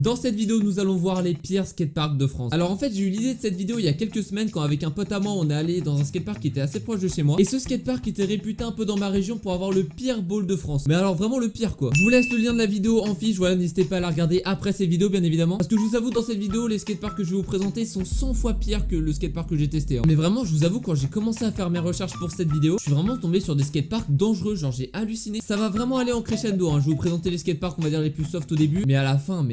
Dans cette vidéo, nous allons voir les pires skateparks de France. Alors en fait, j'ai eu l'idée de cette vidéo il y a quelques semaines quand avec un pote à moi, on est allé dans un skatepark qui était assez proche de chez moi. Et ce skatepark était réputé un peu dans ma région pour avoir le pire ball de France. Mais alors vraiment le pire quoi. Je vous laisse le lien de la vidéo en fiche, voilà, n'hésitez pas à la regarder après cette vidéo bien évidemment. Parce que je vous avoue, dans cette vidéo, les skateparks que je vais vous présenter sont 100 fois pires que le skatepark que j'ai testé. Mais vraiment, je vous avoue, quand j'ai commencé à faire mes recherches pour cette vidéo, je suis vraiment tombé sur des skateparks dangereux, genre j'ai halluciné. Ça va vraiment aller en crescendo, hein. Je vais vous présenter les skateparks, on va dire les plus soft au début, mais à la fin,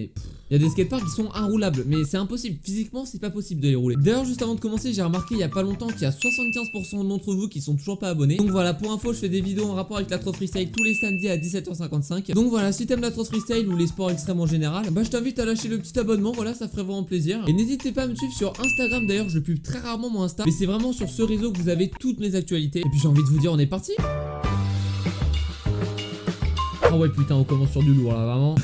il y a des skateparks qui sont inroulables, mais c'est impossible, physiquement c'est pas possible de les rouler. D'ailleurs juste avant de commencer, j'ai remarqué il y a pas longtemps qu'il y a 75% d'entre vous qui sont toujours pas abonnés. Donc voilà, pour info, je fais des vidéos en rapport avec la Tross Freestyle tous les samedis à 17h55. Donc voilà, si t'aimes la Tross Freestyle ou les sports extrêmes en général, bah je t'invite à lâcher le petit abonnement, voilà, ça ferait vraiment plaisir. Et n'hésitez pas à me suivre sur Instagram, d'ailleurs je pub très rarement mon Insta, mais c'est vraiment sur ce réseau que vous avez toutes mes actualités. Et puis j'ai envie de vous dire, on est parti. Ah ouais putain, on commence sur du lourd là, vraiment.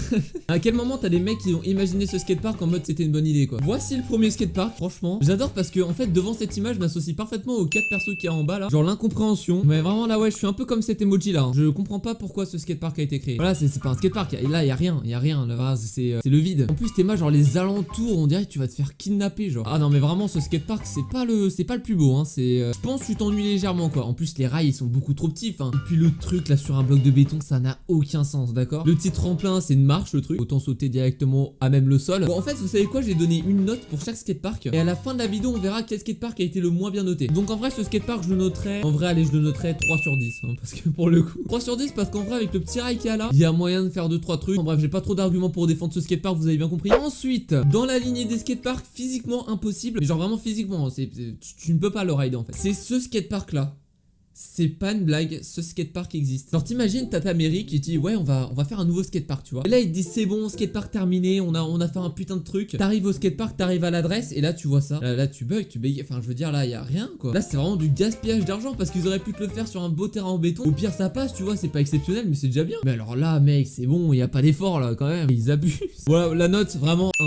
À quel moment t'as des mecs qui ont imaginé ce skatepark en mode c'était une bonne idée quoi. Voici le premier skatepark, franchement j'adore parce que en fait devant cette image je m'associe parfaitement aux 4 persos qu'il y a en bas là. Genre l'incompréhension. Mais vraiment là ouais, je suis un peu comme cet emoji là, hein. Je comprends pas pourquoi ce skatepark a été créé. Voilà, c'est pas un skatepark, là y a rien là, c'est le vide. En plus t'es genre les alentours, on dirait que tu vas te faire kidnapper genre. Ah non mais vraiment ce skatepark c'est pas le plus beau hein, je pense que tu t'ennuies légèrement quoi. En plus les rails ils sont beaucoup trop petits hein. Et puis le truc là sur un bloc de béton, ça n'a aucun sens, d'accord. Le petit tremplin c'est une marche le truc, autant sauter directement à même le sol. Bon en fait vous savez quoi, j'ai donné une note pour chaque skatepark et à la fin de la vidéo on verra quel skatepark a été le moins bien noté. Donc en vrai ce skatepark je le noterais, en vrai allez je le noterais 3 sur 10 hein, parce que pour le coup 3 sur 10 parce qu'en vrai avec le petit rail qu'il y a là, il y a moyen de faire 2-3 trucs. En bref j'ai pas trop d'arguments pour défendre ce skatepark, vous avez bien compris. Ensuite dans la lignée des skateparks physiquement impossible, mais genre vraiment physiquement hein, tu ne peux pas le rider en fait. C'est ce skatepark là. C'est pas une blague, ce skatepark existe. Alors t'imagines, t'as ta mairie qui dit ouais on va faire un nouveau skatepark, tu vois. Et là ils te disent c'est bon, skatepark terminé, on a fait un putain de truc. T'arrives au skatepark, t'arrives à l'adresse et là tu vois ça. Là tu bugs, tu bégayes, enfin je veux dire là y a rien quoi. Là c'est vraiment du gaspillage d'argent parce qu'ils auraient pu te le faire sur un beau terrain en béton. Au pire ça passe, tu vois, c'est pas exceptionnel mais c'est déjà bien. Mais alors là mec c'est bon, y a pas d'effort là quand même, ils abusent. Voilà la note vraiment 1.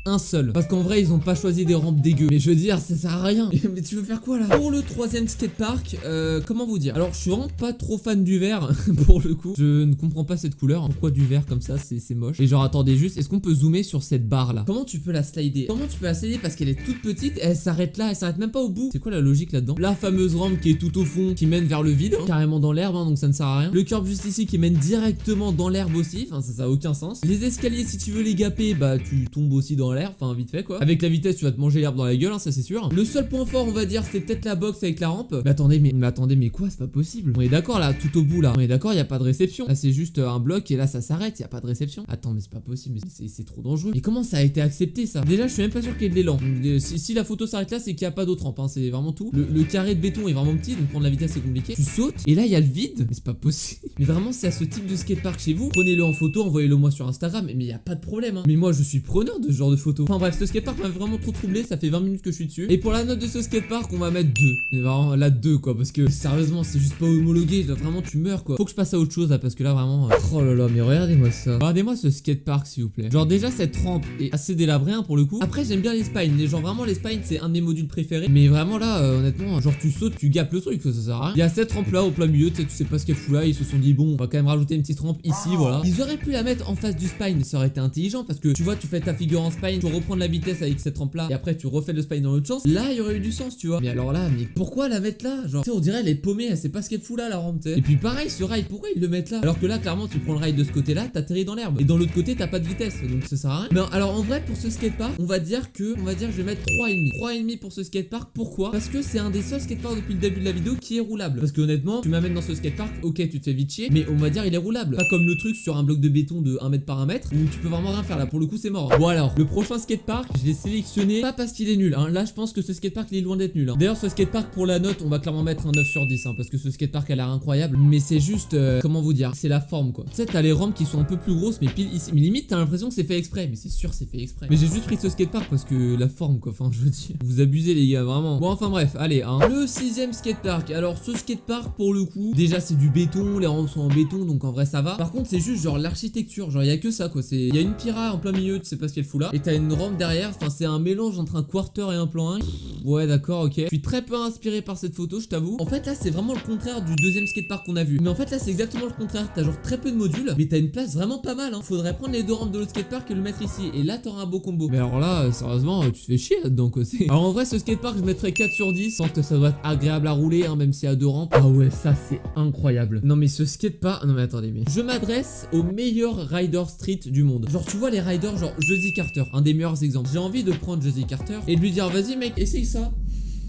Un seul, parce qu'en vrai ils ont pas choisi des rampes dégueu. Mais je veux dire ça sert à rien. Mais tu veux faire quoi là? Pour le troisième skatepark, comment vous dire? Alors je suis vraiment pas trop fan du vert pour le coup. Je ne comprends pas cette couleur. Pourquoi du vert comme ça? C'est moche. Et genre attendez juste, est-ce qu'on peut zoomer sur cette barre là? Comment tu peux la slider? Comment tu peux la slider? Parce qu'elle est toute petite, elle s'arrête là, elle s'arrête même pas au bout. C'est quoi la logique là-dedans? La fameuse rampe qui est tout au fond, qui mène vers le vide, hein, carrément dans l'herbe, hein, donc ça ne sert à rien. Le curb juste ici qui mène directement dans l'herbe aussi, enfin ça a aucun sens. Les escaliers si tu veux les gaper, bah tu tombes aussi dans l'herbe, enfin vite fait quoi. Avec la vitesse tu vas te manger l'herbe dans la gueule hein, ça c'est sûr. Le seul point fort on va dire c'est peut-être la box avec la rampe. Mais attendez mais quoi, c'est pas possible. On est d'accord là, tout au bout là, on est d'accord, y a pas de réception. Là c'est juste un bloc et là ça s'arrête, y a pas de réception. Attends mais c'est pas possible, mais c'est trop dangereux. Mais comment ça a été accepté ça? Déjà je suis même pas sûr qu'il y ait de l'élan. Si la photo s'arrête là c'est qu'il y a pas d'autre rampe hein, c'est vraiment tout. Le carré de béton est vraiment petit donc prendre la vitesse c'est compliqué. Tu sautes et là il y a le vide. Mais c'est pas possible. Mais vraiment c'est à ce type de skatepark chez vous. Prenez-le en photo, envoyez-le moi sur Instagram. Mais y a pas de problème hein. Mais moi je suis preneur de ce genre de photos. Enfin bref, ce skatepark m'a vraiment trop troublé, ça fait 20 minutes que je suis dessus. Et pour la note de ce skatepark, on va mettre 2. Et vraiment la 2 quoi, parce que sérieusement, c'est juste pas homologué, là, vraiment tu meurs quoi. Faut que je passe à autre chose là, parce que là vraiment. Oh là là, mais regardez-moi ça. Regardez-moi ce skatepark s'il vous plaît. Genre déjà cette rampe est assez délabrée hein, pour le coup. Après j'aime bien les spines, genre vraiment les spines c'est un de mes modules préférés. Mais vraiment là, honnêtement, genre tu sautes, tu gapes le truc, ça sert à rien. Il y a cette rampe là au plein milieu, tu sais pas ce qu'elle fout là, ils se sont dit bon, on va quand même rajouter une petite rampe ici, voilà. Ils auraient pu la mettre en face du spine, ça aurait été intelligent parce que tu vois, tu fais ta figure en spine, tu reprends de la vitesse avec cette rampe là et après tu refais le spine dans l'autre sens. Là il y aurait eu du sens, tu vois. Mais alors là, mais pourquoi la mettre là? Genre, tu sais, on dirait elle est paumée, elle sait pas ce qu'elle fout là la rampe, t'sais. Et puis pareil, ce rail, pourquoi ils le mettent là? Alors que là, clairement, tu prends le rail de ce côté là, t'atterris dans l'herbe. Et dans l'autre côté, t'as pas de vitesse, donc ça sert à rien. Mais alors en vrai, pour ce skatepark, on va dire que je vais mettre 3,5. 3,5 pour ce skatepark, pourquoi? Parce que c'est un des seuls skateparks depuis le début de la vidéo qui est roulable. Parce que honnêtement, tu m'amènes dans ce skatepark, ok, tu te fais vite chier, mais on va dire il est roulable. Pas comme le truc sur un bloc de béton de 1 mètre par 1 mètre, où tu peux vraiment rien faire là, pour le coup, c'est mort. Bon alors, le prochain skatepark, je l'ai sélectionné, pas parce qu'il est nul, hein. Là, je pense que ce skatepark il est loin d'être nul hein. D'ailleurs ce skatepark pour la note on va clairement mettre un 9 sur 10 hein, parce que ce skatepark a l'air incroyable. Mais c'est juste comment vous dire, c'est la forme quoi. Tu sais t'as les rampes qui sont un peu plus grosses mais pile ici. Mais limite t'as l'impression que c'est fait exprès. Mais c'est sûr c'est fait exprès. Mais j'ai juste pris ce skatepark parce que la forme quoi. Enfin je veux dire, vous abusez les gars vraiment. Bon enfin bref, allez hein. Le 6ème skatepark. Alors ce skatepark pour le coup, déjà c'est du béton, les rampes sont en béton donc en vrai ça va. Par contre c'est juste genre l'architecture, genre il y a que ça quoi. Il y a une pyra en plein milieu, tu sais pas ce qu'elle fout là. Et t'as t'as une rampe derrière. Enfin, c'est un mélange entre un quarter et un plan 1. Ouais, d'accord, ok. Je suis très peu inspiré par cette photo, je t'avoue. En fait, là, c'est vraiment le contraire du deuxième skatepark qu'on a vu. Mais en fait, là, c'est exactement le contraire. T'as genre très peu de modules, mais t'as une place vraiment pas mal. Faudrait prendre les deux rampes de l'autre skatepark et le mettre ici. Et là, t'auras un beau combo. Mais alors là, sérieusement, tu te fais chier là-dedans, quoi. Alors en vrai, ce skatepark, je mettrais 4 sur 10. Je pense que ça doit être agréable à rouler, même s'il y a deux rampes. Ah ouais, ça, c'est incroyable. Non, mais ce skatepark. Non, mais attendez, mais. Je m'adresse aux meilleurs riders street du monde. Genre, tu vois, les riders, genre Josie Carter, un des meilleurs exemples. J'ai envie de prendre Josie Carter et de lui dire, vas-y, mec, essaye ça.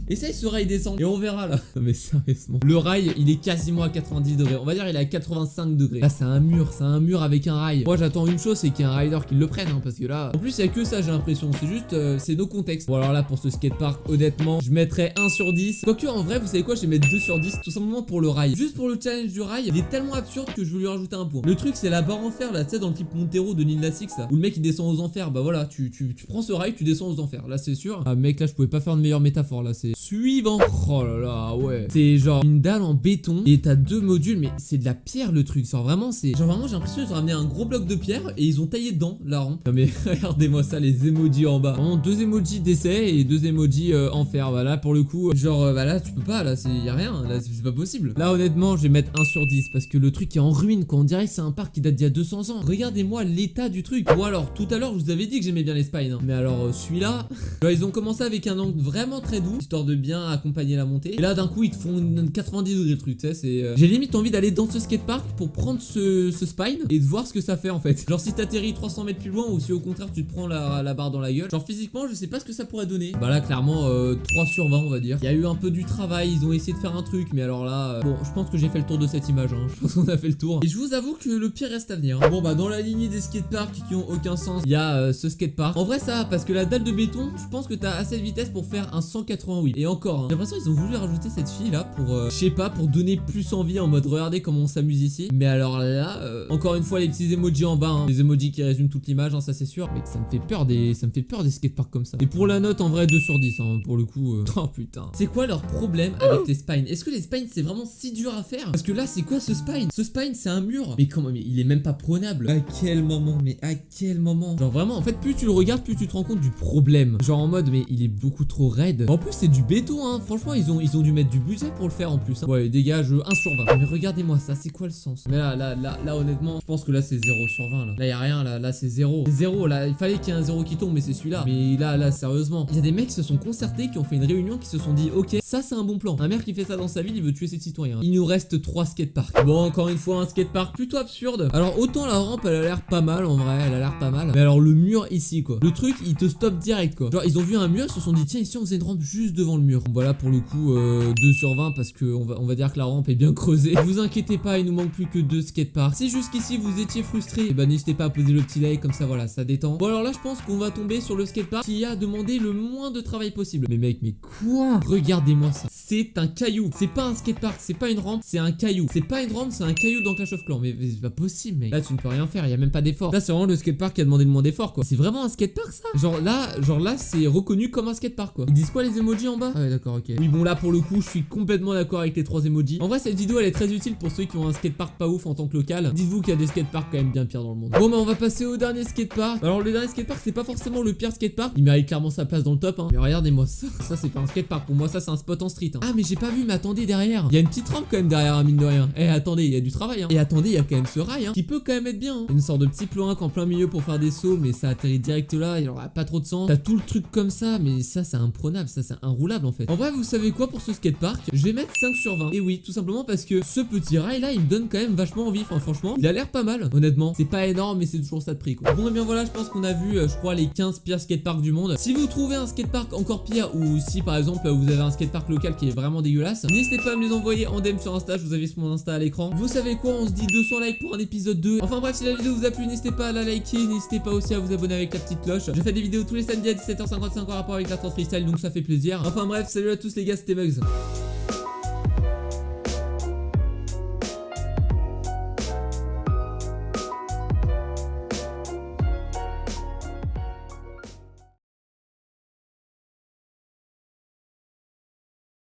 Essaye ce rail descend et on verra là. Non mais sérieusement. Le rail il est quasiment à 90 degrés. On va dire il est à 85 degrés. Là c'est un mur avec un rail. Moi j'attends une chose, c'est qu'il y ait un rider qui le prenne parce que là. En plus il y a que ça j'ai l'impression. C'est juste c'est nos contextes. Bon alors là pour ce skatepark honnêtement je mettrais 1 sur 10. Quoique en vrai vous savez quoi, je vais mettre 2 sur 10 tout simplement pour le rail. Juste pour le challenge du rail. Il est tellement absurde que je veux lui rajouter un point. Le truc c'est la barre en fer là, tu sais dans le type Montero de Ninja Six là. Où le mec il descend aux enfers. Bah voilà tu prends ce rail, tu descends aux enfers. Là c'est sûr. Ah mec là je pouvais pas faire une meilleure métaphore là. C'est suivant. Oh là là, ouais. C'est genre une dalle en béton et t'as deux modules, mais c'est de la pierre le truc. Genre vraiment, c'est. Genre vraiment, j'ai l'impression qu'ils ont ramené un gros bloc de pierre et ils ont taillé dedans la rampe. Non mais regardez-moi ça, les emojis en bas. Vraiment, 2 emojis d'essai et 2 emojis en fer. Voilà, pour le coup, genre, bah là, tu peux pas, là, y a rien. Là, c'est pas possible. Là, honnêtement, je vais mettre 1 sur 10 parce que le truc est en ruine, quoi. On dirait que c'est un parc qui date d'il y a 200 ans. Regardez-moi l'état du truc. Ou alors, tout à l'heure, je vous avais dit que j'aimais bien les spines. Mais alors, celui-là, genre, ils ont commencé avec un angle vraiment très doux, histoire de bien accompagner la montée. Et là d'un coup ils te font une 90 degrés le truc, tu sais, c'est. J'ai limite envie d'aller dans ce skatepark pour prendre ce spine et de voir ce que ça fait en fait. Genre si t'atterris 300 mètres plus loin ou si au contraire tu te prends la barre dans la gueule. Genre physiquement je sais pas ce que ça pourrait donner. Bah là clairement 3 sur 20 on va dire. Il y a eu un peu du travail, ils ont essayé de faire un truc, mais alors là bon je pense que j'ai fait le tour de cette image. Je pense qu'on a fait le tour. Et je vous avoue que le pire reste à venir. Bon bah dans la lignée des skateparks qui ont aucun sens, il y a ce skatepark. En vrai ça va parce que la dalle de béton, je pense que t'as assez de vitesse pour faire un 188. Et encore, j'ai l'impression qu'ils ont voulu rajouter cette fille là pour je sais pas, pour donner plus envie en mode regardez comment on s'amuse ici. Mais alors là encore une fois les petits emojis en bas, les emojis qui résument toute l'image, ça c'est sûr. Mais ça me fait peur des skateparks comme ça. Et pour la note en vrai 2 sur 10 pour le coup oh putain. C'est quoi leur problème avec les spines? Est-ce que les spines c'est vraiment si dur à faire? Parce que là c'est quoi ce spine? Ce spine c'est un mur. Mais comment? Mais il est même pas prenable. À quel moment? Mais à quel moment? Genre vraiment en fait plus tu le regardes plus tu te rends compte du problème. Genre en mode mais il est beaucoup trop raide. En plus c'est du béton franchement ils ont dû mettre du budget pour le faire en plus. Ouais dégage 1 sur 20. Mais regardez-moi ça, c'est quoi le sens? Mais là honnêtement je pense que là c'est 0 sur 20 là. Là y a rien là c'est 0. C'est 0 là, il fallait qu'il y ait un 0 qui tombe mais c'est celui-là. Mais là sérieusement, il y a des mecs qui se sont concertés, qui ont fait une réunion, qui se sont dit ok ça c'est un bon plan. Un maire qui fait ça dans sa ville, il veut tuer ses citoyens. Il nous reste 3 skateparks. Bon encore une fois un skatepark plutôt absurde. Alors autant la rampe elle a l'air pas mal en vrai, elle a l'air pas mal. Mais alors le mur ici quoi. Le truc il te stoppe direct quoi. Genre ils ont vu un mur, ils se sont dit tiens ici on faisait une rampe juste devant le mur. Bon, voilà pour le coup 2 sur 20 parce que on va dire que la rampe est bien creusée. Vous inquiétez pas, il nous manque plus que 2 skateparks. Si jusqu'ici vous étiez frustré, et bah n'hésitez pas à poser le petit like comme ça voilà ça détend. Bon alors là je pense qu'on va tomber sur le skatepark qui a demandé le moins de travail possible. Mais mec mais quoi? Regardez-moi ça. C'est un caillou. C'est pas un skatepark, c'est pas une rampe, c'est un caillou. C'est pas une rampe, c'est un caillou dans Clash of Clans. Mais c'est pas possible mec. Là tu ne peux rien faire, il y a même pas d'effort. Là c'est vraiment le skatepark qui a demandé le moins d'effort quoi. C'est vraiment un skatepark ça? Genre là c'est reconnu comme un skatepark quoi. Ils disent quoi les emojis en bas? Ah ouais d'accord ok. Oui bon là pour le coup je suis complètement d'accord avec les 3 emojis. En vrai cette vidéo elle est très utile pour ceux qui ont un skatepark pas ouf en tant que local. Dites-vous qu'il y a des skateparks quand même bien pires dans le monde. Bon bah on va passer au dernier skatepark. Alors le dernier skatepark c'est pas forcément le pire skatepark. Il mérite clairement sa place dans le top Mais regardez-moi ça. Ça c'est pas un skatepark pour moi, ça c'est un spot en street Ah mais j'ai pas vu, mais attendez derrière. Il y a une petite rampe quand même derrière mine de rien. Attendez, il y a du travail Et attendez, il y a quand même ce rail qui peut quand même être bien Une sorte de petit plan en plein milieu pour faire des sauts, mais ça atterrit direct là, il aura pas trop de sens. T'as tout le truc comme ça, mais ça c'est imprenable, ça c'est inroulable en fait. En vrai vous savez quoi pour ce skatepark? Je vais mettre 5 sur 20. Et oui, tout simplement parce que ce petit rail là il me donne quand même vachement envie. Enfin franchement, il a l'air pas mal honnêtement. C'est pas énorme mais c'est toujours ça de prix quoi. Bon et bien voilà, je pense qu'on a vu je crois les 15 pires skateparks du monde. Si vous trouvez un skatepark encore pire, ou si par exemple vous avez un skatepark local qui est vraiment dégueulasse, n'hésitez pas à me les envoyer en DM sur Insta. Je vous avais sur mon Insta à l'écran. Vous savez quoi, on se dit 200 likes pour un épisode 2. Enfin bref, si la vidéo vous a plu, n'hésitez pas à la liker, n'hésitez pas aussi à vous abonner avec la petite cloche. Je fais des vidéos tous les samedis à 17h55 en rapport avec la trans freestyle, donc ça fait plaisir. Enfin bref, salut à tous les gars, c'était Mugs.